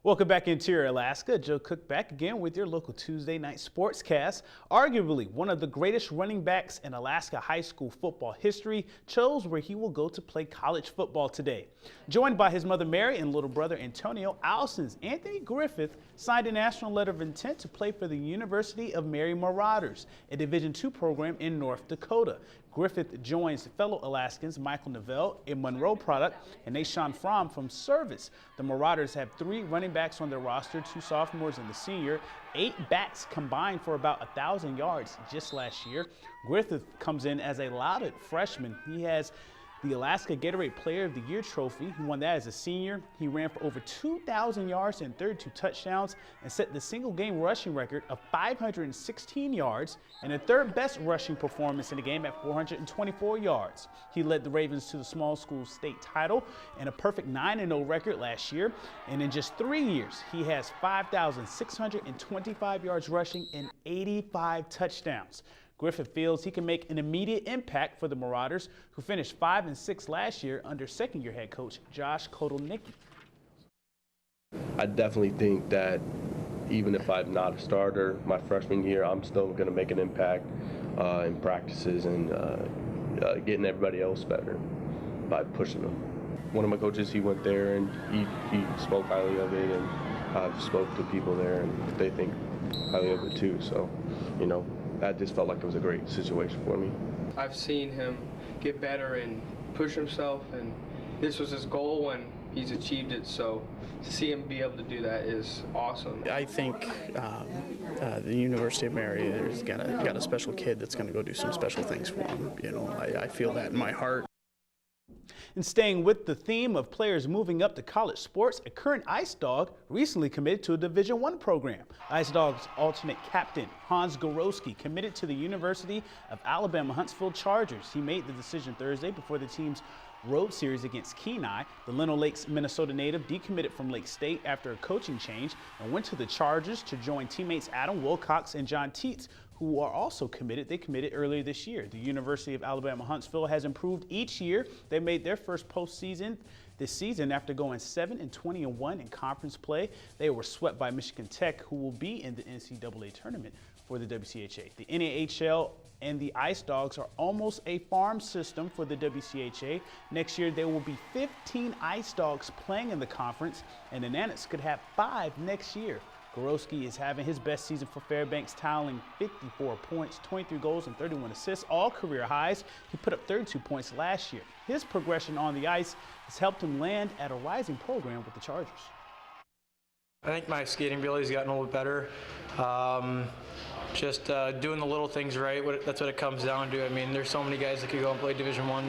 Welcome back Interior Alaska. Joe Cook back again with your local Tuesday night sportscast. Arguably one of the greatest running backs in Alaska high school football history chose where he will go to play college football today. Joined by his mother Mary and little brother Antonio, Allison's Anthony Griffith signed a national letter of intent to play for the University of Mary Marauders, a Division II program in North Dakota. Griffith joins fellow Alaskans Michael Neville, a Monroe product, and Nashawn Fromm from Service. The Marauders have 3 running backs on their roster, 2 sophomores and the senior, 8 backs combined for about 1,000 yards just last year. Griffith comes in as a lauded freshman. He has the Alaska Gatorade Player of the Year trophy. He won that as a senior. He ran for over 2,000 yards and 32 touchdowns and set the single game rushing record of 516 yards and the 3rd best rushing performance in the game at 424 yards. He led the Ravens to the small school state title and a perfect 9-0 record last year. And in just 3 years, he has 5,625 yards rushing and 85 touchdowns. Griffith feels he can make an immediate impact for the Marauders, who finished 5-6 last year under second-year head coach Josh Kotelnicki. I definitely think that even if I'm not a starter my freshman year, I'm still going to make an impact in practices and getting everybody else better by pushing them. One of my coaches, he went there and he spoke highly of it, and I've spoke to people there and they think highly of it too. So, you know, I just felt like it was a great situation for me. I've seen him get better and push himself, and this was his goal when he's achieved it, so to see him be able to do that is awesome. I think the University of Mary has got a special kid that's going to go do some special things for him. You know, I feel that in my heart. And staying with the theme of players moving up to college sports, a current Ice Dog recently committed to a Division I program. Ice Dog's alternate captain, Hans Borowski, committed to the University of Alabama Huntsville Chargers. He made the decision Thursday before the team's road series against Kenai. The Leno Lakes, Minnesota native decommitted from Lake State after a coaching change and went to the Chargers to join teammates Adam Wilcox and John Teets, who are also committed. They committed earlier this year. The University of Alabama Huntsville has improved each year. They made their first postseason this season after going 7-21 in conference play. They were swept by Michigan Tech, who will be in the NCAA tournament for the WCHA. The NAHL and the Ice Dogs are almost a farm system for the WCHA. Next year, there will be 15 Ice Dogs playing in the conference, and the Nannets could have 5 next year. Borowski is having his best season for Fairbanks, tallying 54 points, 23 goals, and 31 assists, all career highs. He put up 32 points last year. His progression on the ice has helped him land at a rising program with the Chargers. I think my skating ability's gotten a little bit better. Just doing the little things right, that's what it comes down to. I mean, there's so many guys that could go and play Division I,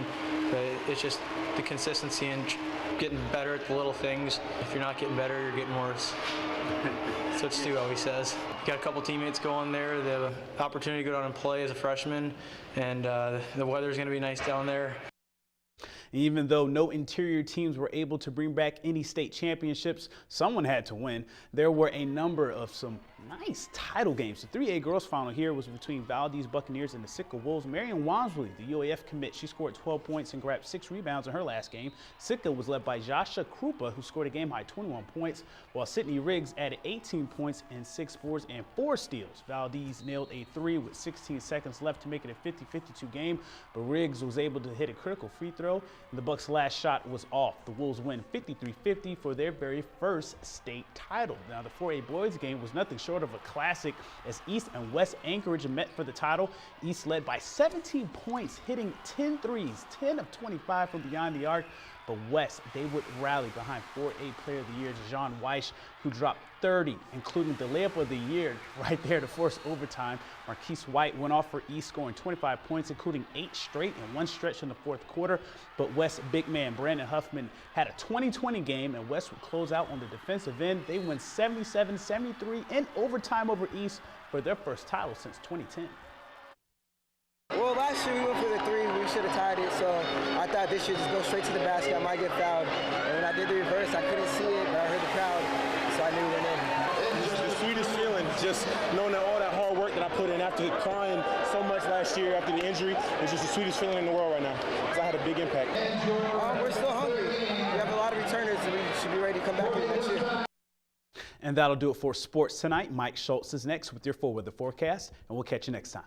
but it's just the consistency and getting better at the little things. If you're not getting better, you're getting worse. That's what Stu always says. Got a couple teammates going there. They have an opportunity to go down and play as a freshman, and the weather's going to be nice down there. Even though no interior teams were able to bring back any state championships, someone had to win. There were a number of some nice title games. The 3A girls final here was between Valdez Buccaneers and the Sitka Wolves. Marion Walmsley, the UAF commit, she scored 12 points and grabbed 6 rebounds in her last game. Sitka was led by Jasha Krupa, who scored a game-high 21 points, while Sydney Riggs added 18 points and 6 boards and 4 steals. Valdez nailed a 3 with 16 seconds left to make it a 50-52 game, but Riggs was able to hit a critical free throw, and the Bucks' last shot was off. The Wolves win 53-50 for their very first state title. Now, the 4A boys game was nothing short of a classic as East and West Anchorage met for the title. East led by 17 points, hitting 10 threes, 10 of 25 from beyond the arc. But West, they would rally behind 4A Player of the Year, John Weiss, who dropped 30, including the layup of the year right there to force overtime. Marquise White went off for East, scoring 25 points, including 8 straight in one stretch in the 4th quarter. But West big man Brandon Huffman had a 20-20 game, and West would close out on the defensive end. They win 77-73 in overtime over East for their first title since 2010. Well, last year we went for the 3, we should have tied it, so I thought this year just go straight to the basket, I might get fouled. And when I did the reverse, I couldn't see it, but I heard the crowd, so I knew we went in. It's just the sweetest feeling, just knowing that all that hard work that I put in after crying so much last year after the injury, it's just the sweetest feeling in the world right now, because I had a big impact. We're still hungry. We have a lot of returners, and we should be ready to come back here next year. And that'll do it for sports tonight. Mike Schultz is next with your full weather forecast, and we'll catch you next time.